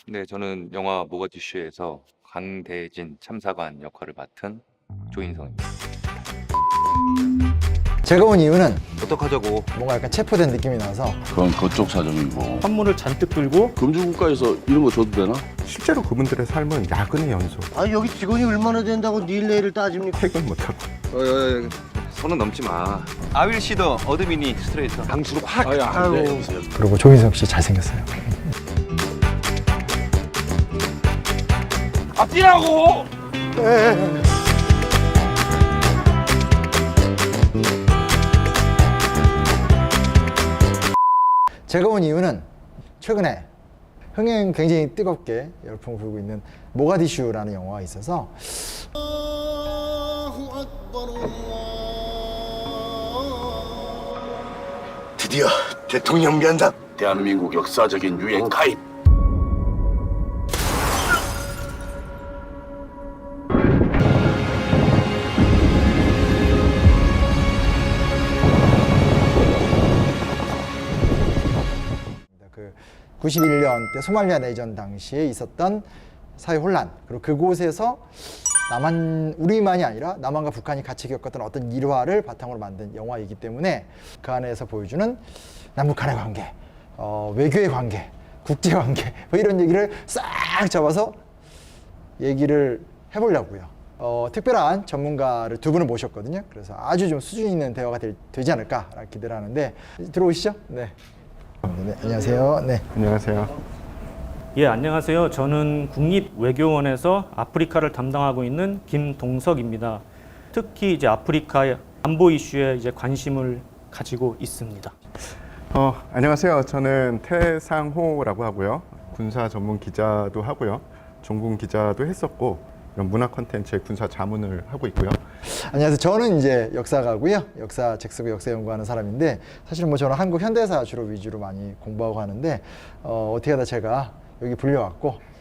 네, 저는 영화 모가디슈에서 강대진 참사관 역할을 맡은 조인성입니다. 제가 온 이유는 어떡하자고. 뭔가 약간 체포된 느낌이 나서 그건 그쪽 사정이고. 선물을 잔뜩 들고 금주국가에서 이런 거 줘도 되나? 실제로 그분들의 삶은 야근의 연속. 아 여기 직원이 얼마나 된다고 일 내일을 따집니까? 퇴근 못하고. 선은 넘지 마. 아윌 시더 어드미니 스트레이터. 강수로 확. 그리고 조인성 씨 잘생겼어요. 앞뒤라고. 제가 온 이유는 최근에 흥행 굉장히 뜨겁게 열풍을 불고 있는 모가디슈라는 영화가 있어서 드디어 대통령 면담. 대한민국 역사적인 유행 가입. 그 91년 때 소말리아 내전 당시에 있었던 사회 혼란, 그리고 그곳에서 우리만이 아니라 남한과 북한이 같이 겪었던 어떤 일화를 바탕으로 만든 영화이기 때문에 그 안에서 보여주는 남북한의 관계, 외교의 관계, 국제 관계 뭐 이런 얘기를 싹 잡아서 얘기를 해보려고요. 특별한 전문가를 두 분을 모셨거든요. 그래서 아주 좀 수준 있는 대화가 되지 않을까 기대를 하는데 들어오시죠. 네. 네, 안녕하세요. 네. 안녕하세요. 예, 안녕하세요. 저는 국립외교원에서 아프리카를 담당하고 있는 김동석입니다. 특히 이제 아프리카 안보 이슈에 이제 관심을 가지고 있습니다. 안녕하세요. 저는 태상호라고 하고요. 군사 전문 기자도 하고요. 전공 기자도 했었고 이런 문화 콘텐츠의 군사 자문을 하고 있고요. 안녕하세요. 저는 이제 역사가고요. 역사 책 쓰고 역사 연구하는 사람인데 사실은 뭐 저는 한국 현대사 주로 위주로 많이 공부하고 하는데 어떻게 하다 제가 여기 불려왔고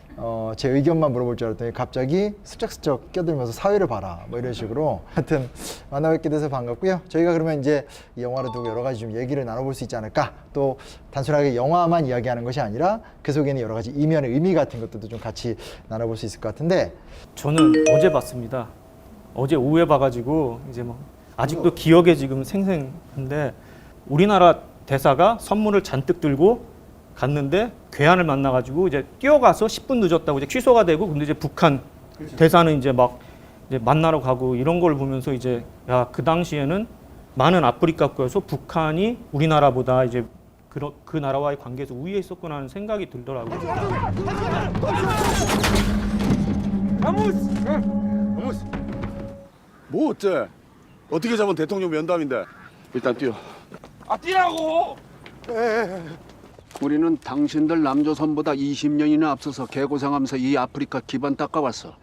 제 의견만 물어볼 줄 알았더니 갑자기 슬쩍슬쩍 껴들면서 사회를 봐라 뭐 이런 식으로 하여튼 만나뵙게 돼서 반갑고요. 저희가 그러면 이제 이 영화를 두고 여러 가지 좀 얘기를 나눠볼 수 있지 않을까. 또 단순하게 영화만 이야기하는 것이 아니라 그 속에는 여러 가지 이면의 의미 같은 것들도 좀 같이 나눠볼 수 있을 것 같은데 저는 어제 봤습니다. 어제 오후에 봐가지고 이제 뭐 아직도 기억에 지금 생생한데 우리나라 대사가 선물을 잔뜩 들고 갔는데 괴한을 만나가지고 이제 뛰어가서 10분 늦었다고 이제 취소가 되고 근데 이제 북한 대사는 이제 막 이제 만나러 가고 이런 걸 보면서 이제 야, 그 당시에는 많은 아프리카 국가에서 북한이 우리나라보다 이제 그 나라와의 관계에서 우위에 있었구나 하는 생각이 들더라고요. 뭐 어때? 어떻게 잡은 대통령 면담인데? 일단 뛰어. 앞뒤라고. 우리는 당신들 남조선보다 20년이나 앞서서 개고생하면서 이 아프리카 기반 닦아왔어.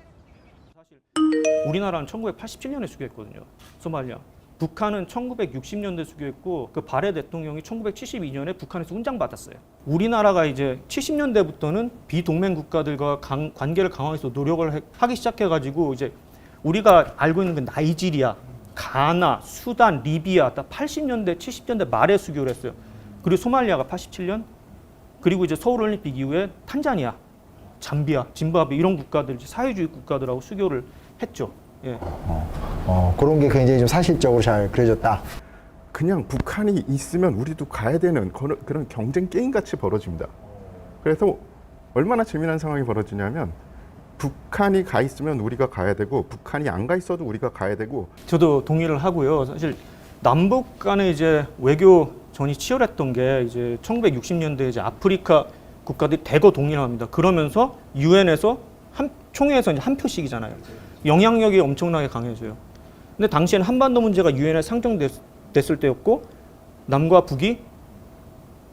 우리나라는 1987년에 수교했거든요. 소말리아. 북한은 1960년대 수교했고 그 바레 대통령이 1972년에 북한에서 훈장받았어요. 우리나라가 이제 70년대부터는 비동맹 국가들과 관계를 강화해서 노력을 하기 시작해가지고 이제 우리가 알고 있는 그 나이지리아, 가나, 수단, 리비아 다 80년대, 70년대 말에 수교를 했어요. 그리고 소말리아가 87년, 그리고 이제 서울올림픽 이후에 탄자니아, 잠비아, 짐바브웨 이런 국가들, 사회주의 국가들하고 수교를 했죠. 예. 그런 게 굉장히 좀 사실적으로 잘 그려졌다. 그냥 북한이 있으면 우리도 가야 되는 그런 경쟁 게임 같이 벌어집니다. 그래서 얼마나 재미난 상황이 벌어지냐면 북한이 가 있으면 우리가 가야 되고 북한이 안 가 있어도 우리가 가야 되고. 저도 동의를 하고요. 사실 남북 간의 이제 외교전이 치열했던 게 이제 1960년대 이제 아프리카 국가들이 대거 독립을 합니다. 그러면서 유엔에서 총회에서 이제 한 표씩이잖아요. 영향력이 엄청나게 강해져요. 근데 당시에는 한반도 문제가 유엔에 상정됐을 때였고 남과 북이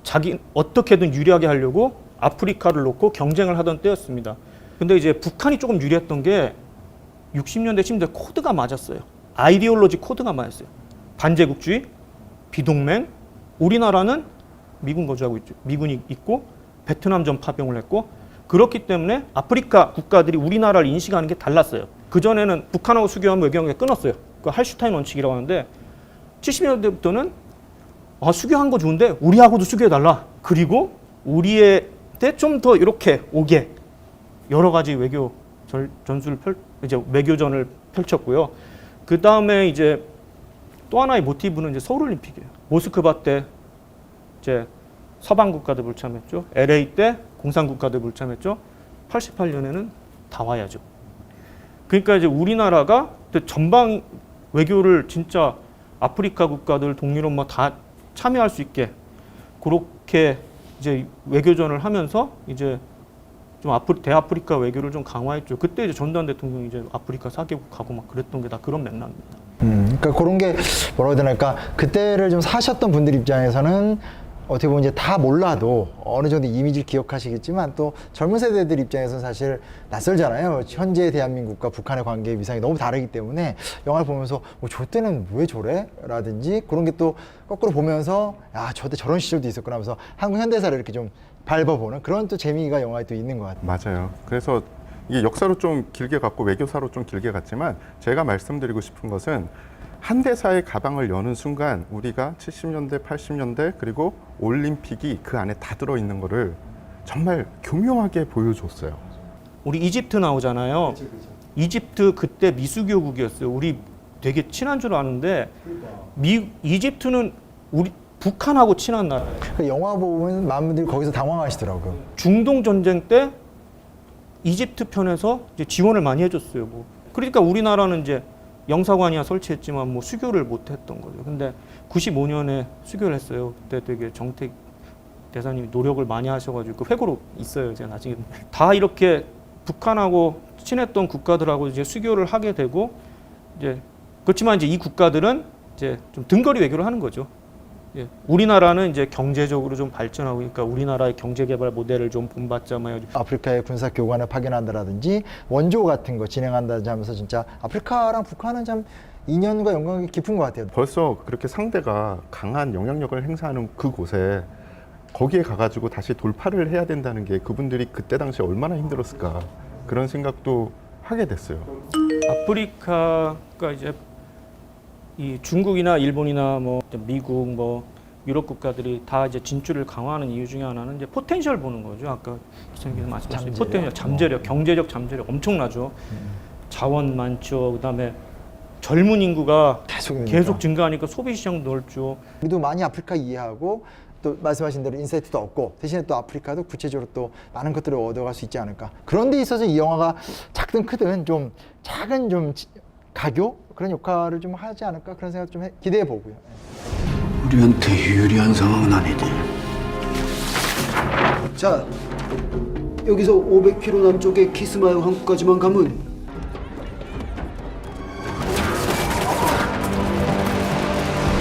자기 어떻게든 유리하게 하려고 아프리카를 놓고 경쟁을 하던 때였습니다. 근데 이제 북한이 조금 유리했던 게 60년대, 70년대 코드가 맞았어요. 아이디올로지 코드가 맞았어요. 반제국주의, 비동맹, 우리나라는 미군 거주하고 있죠. 미군이 있고 베트남전 파병을 했고 그렇기 때문에 아프리카 국가들이 우리나라를 인식하는 게 달랐어요. 그전에는 북한하고 수교하면 외교관계가 끊었어요. 그 할슈타인 원칙이라고 하는데 70년대부터는 수교한 거 좋은데 우리하고도 수교해달라. 그리고 우리의 때 좀 더 이렇게 오게 여러 가지 외교 전술을 이제 외교전을 펼쳤고요. 그 다음에 이제 또 하나의 모티브는 이제 서울올림픽이에요. 모스크바 때 이제 서방 국가들 불참했죠. LA 때 공산 국가들 불참했죠. 88년에는 다 와야죠. 그러니까 이제 우리나라가 전방 외교를 진짜 아프리카 국가들 동유럽 뭐 다 참여할 수 있게 그렇게 이제 외교전을 하면서 이제 좀 대아프리카 외교를 좀 강화했죠. 그때 이제 전두환 대통령이 이제 아프리카 4개국 가고 막 그랬던 게 다 그런 맥락입니다. 그러니까 그런 게 뭐라고 해야 되나, 그러니까 그때를 좀 사셨던 분들 입장에서는 어떻게 보면 이제 다 몰라도 어느 정도 이미지를 기억하시겠지만 또 젊은 세대들 입장에서는 사실 낯설잖아요. 현재 대한민국과 북한의 관계의 위상이 너무 다르기 때문에 영화를 보면서 저 때는 왜 저래? 라든지 그런 게 또 거꾸로 보면서 야, 저 때 저런 시절도 있었구나 하면서 한국 현대사를 이렇게 좀 밟아보는 그런 또 재미가 영화에 또 있는 것 같아요. 맞아요. 그래서 이게 역사로 좀 길게 갔고 외교사로 좀 길게 갔지만 제가 말씀드리고 싶은 것은 현대사의 가방을 여는 순간 우리가 70년대, 80년대 그리고 올림픽이 그 안에 다 들어있는 거를 정말 교묘하게 보여줬어요. 우리 이집트 나오잖아요. 이집트 그때 미수교국이었어요. 우리 되게 친한 줄 아는데 이집트는 우리 북한하고 친한 나라. 그 영화 보면 많은 분들이 거기서 당황하시더라고요. 중동 전쟁 때 이집트 편에서 이제 지원을 많이 해줬어요. 뭐 그러니까 우리나라는 이제 영사관이야 설치했지만 뭐 수교를 못했던 거죠. 근데 95년에 수교를 했어요. 그때 되게 정택 대사님이 노력을 많이 하셔가지고 그 회고록 있어요. 제가 나중에 다 이렇게 북한하고 친했던 국가들하고 이제 수교를 하게 되고 이제 그렇지만 이제 이 국가들은 이제 좀 등거리 외교를 하는 거죠. 예. 우리나라는 이제 경제적으로 좀 발전하고 그러니까 우리나라의 경제개발 모델을 좀 본받자 뭐 아프리카에 군사 교관을 파견한다라든지 원조 같은 거 진행한다든지 하면서 진짜 아프리카랑 북한은 참 인연과 연관이 깊은 것 같아요. 벌써 그렇게 상대가 강한 영향력을 행사하는 그곳에 거기에 가가지고 다시 돌파를 해야 된다는 게 그분들이 그때 당시에 얼마나 힘들었을까 그런 생각도 하게 됐어요. 아프리카가 이제 이 중국이나 일본이나 뭐 미국 뭐 유럽 국가들이 다 이제 진출을 강화하는 이유 중에 하나는 이제 포텐셜 보는 거죠. 아까 기자님께서 말씀하신 포텐셜, 잠재력, 경제적 잠재력 엄청나죠. 자원 많죠. 그다음에 젊은 인구가 계속 증가하니까 소비 시장도 넓죠. 우리도 많이 아프리카 이해하고 또 말씀하신 대로 인사이트도 얻고 대신에 또 아프리카도 구체적으로 또 많은 것들을 얻어갈 수 있지 않을까. 그런 데 있어서 이 영화가 작든 크든 좀 작은 좀 가교 그런 역할을 좀 하지 않을까 그런 생각 좀 기대해 보고요. 우리한테 유리한 상황은 아니지. 자, 여기서 500km 남쪽의 키스마요 항구까지만 가면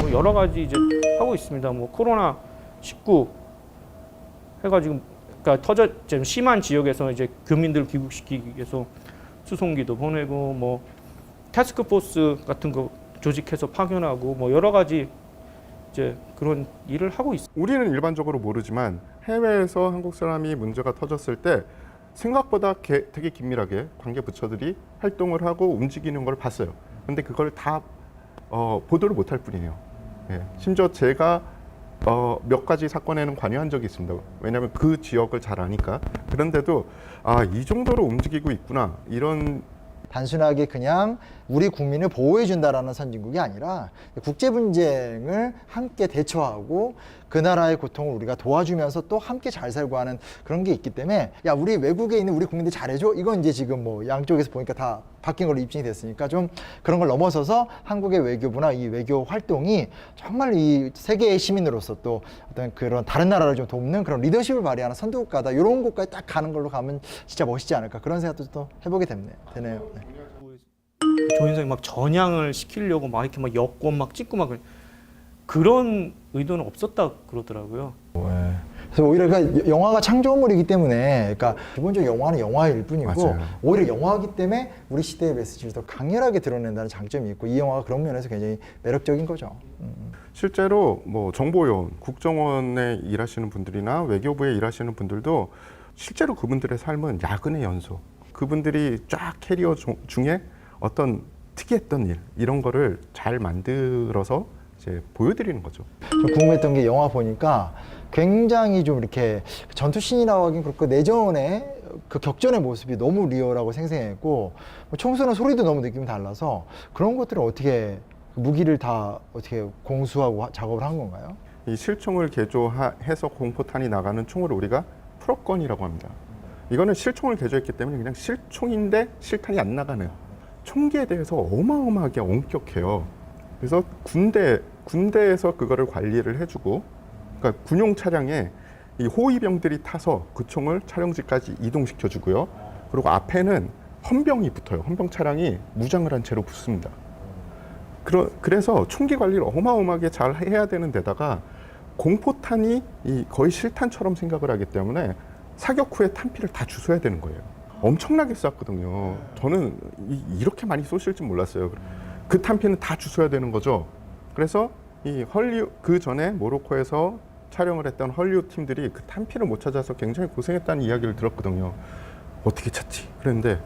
뭐 여러 가지 이제 하고 있습니다. 뭐 코로나 19 해가지고 그러니까 지금 심한 지역에서 이제 교민들 귀국시키기 위해서 수송기도 보내고 뭐 태스크포스 같은 거 조직해서 파견하고 뭐 여러 가지 이제 그런 일을 하고 있습니다. 우리는 일반적으로 모르지만 해외에서 한국 사람이 문제가 터졌을 때 생각보다 되게 긴밀하게 관계 부처들이 활동을 하고 움직이는 걸 봤어요. 근데 그걸 다 보도를 못할 뿐이에요. 예. 심지어 제가 몇 가지 사건에는 관여한 적이 있습니다. 왜냐하면 그 지역을 잘 아니까. 그런데도 이 정도로 움직이고 있구나 이런. 단순하게 그냥 우리 국민을 보호해준다라는 선진국이 아니라 국제 분쟁을 함께 대처하고 그 나라의 고통을 우리가 도와주면서 또 함께 잘 살고 하는 그런 게 있기 때문에 야 우리 외국에 있는 우리 국민들 잘해줘 이건 이제 지금 뭐 양쪽에서 보니까 다 바뀐 걸로 입증이 됐으니까 좀 그런 걸 넘어서서 한국의 외교부나 이 외교 활동이 정말 이 세계의 시민으로서 또 어떤 그런 다른 나라를 좀 돕는 그런 리더십을 발휘하는 선도국가다 이런 곳까지 딱 가는 걸로 가면 진짜 멋있지 않을까 그런 생각도 또 해보게 되네요. 네. 조인성이 막 전향을 시키려고 막 이렇게 막 여권 막 찍고 막 그런 의도는 없었다 그러더라고요. 그래서 오히려 그러니까 영화가 창조물이기 때문에 그러니까 기본적으로 영화는 영화일 뿐이고 맞아요. 오히려 영화이기 때문에 우리 시대의 메시지를 더 강렬하게 드러낸다는 장점이 있고 이 영화가 그런 면에서 굉장히 매력적인 거죠. 실제로 뭐 정보요원, 국정원에 일하시는 분들이나 외교부에 일하시는 분들도 실제로 그분들의 삶은 야근의 연속. 그분들이 쫙 캐리어 중에 어떤 특이했던 일 이런 거를 잘 만들어서 이제 보여드리는 거죠. 좀 궁금했던 게 영화 보니까 굉장히 좀 이렇게 전투씬이라고 하긴 그렇고 내전의 그 격전의 모습이 너무 리얼하고 생생했고 뭐 총쏘는 소리도 너무 느낌이 달라서 그런 것들을 어떻게 무기를 다 어떻게 공수하고 작업을 한 건가요? 이 실총을 개조해서 공포탄이 나가는 총을 우리가 풀업건이라고 합니다. 이거는 실총을 개조했기 때문에 그냥 실총인데 실탄이 안 나가는 총기에 대해서 어마어마하게 엄격해요. 그래서 군대에서 그거를 관리를 해주고, 그러니까 군용 차량에 이 호위병들이 타서 그 총을 촬영지까지 이동시켜주고요. 그리고 앞에는 헌병이 붙어요. 헌병 차량이 무장을 한 채로 붙습니다. 그래서 총기 관리를 어마어마하게 잘 해야 되는 데다가 공포탄이 거의 실탄처럼 생각을 하기 때문에 사격 후에 탄피를 다 주워야 되는 거예요. 엄청나게 쐈거든요. 저는 이렇게 많이 쏘실 줄 몰랐어요. 그 탄피는 다 주워야 되는 거죠. 그래서 그 전에 모로코에서 촬영을 했던 헐리우드 팀들이 그 탄피를 못 찾아서 굉장히 고생했다는 이야기를 들었거든요. 어떻게 찾지? 그런데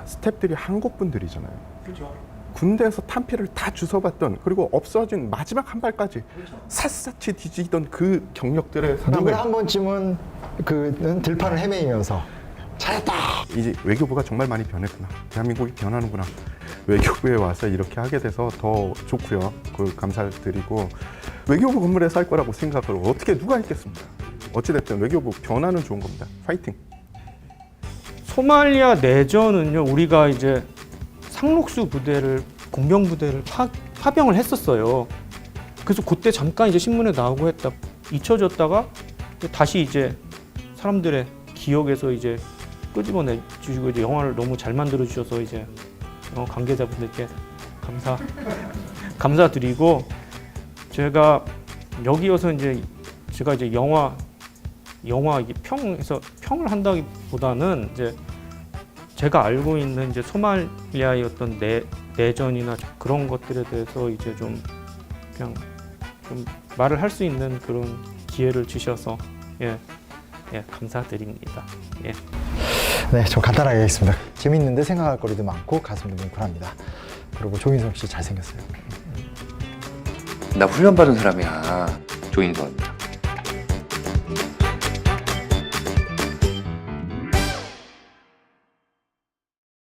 스태프들이 한국 분들이잖아요. 그렇죠. 군대에서 탄피를 다 주워봤던, 그리고 없어진 마지막 한 발까지 샅샅이 뒤지던 그 경력들의 사람을 누구나 한 번쯤은 그는 들판을 헤매이면서 찾았다. 이제 외교부가 정말 많이 변했구나. 대한민국이 변하는구나. 외교부에 와서 이렇게 하게 돼서 더 좋고요. 감사드리고, 외교부 건물에서 할 거라고 생각을 어떻게 누가 했겠습니까? 어찌됐든 외교부 변화는 좋은 겁니다. 파이팅! 소말리아 내전은요, 우리가 이제 상록수 부대를, 공병 부대를 파병을 했었어요. 그래서 그때 잠깐 이제 신문에 나오고 했다 잊혀졌다가 다시 이제 사람들의 기억에서 이제 끄집어내 주시고, 이제 영화를 너무 잘 만들어 주셔서 이제 관계자분들께 감사드리고, 제가 여기여서 이제 제가 이제 영화 평을 한다기보다는 이제 제가 알고 있는 이제 소말리아의 어떤 내전이나 그런 것들에 대해서 이제 좀 그냥 좀 말을 할 수 있는 그런 기회를 주셔서 감사드립니다. 예. 네, 좀 간단하게 하겠습니다. 재밌는데 생각할 거리도 많고 가슴도 뭉클합니다. 그리고 조인성 씨 잘생겼어요. 나 훈련받은 사람이야, 조인선.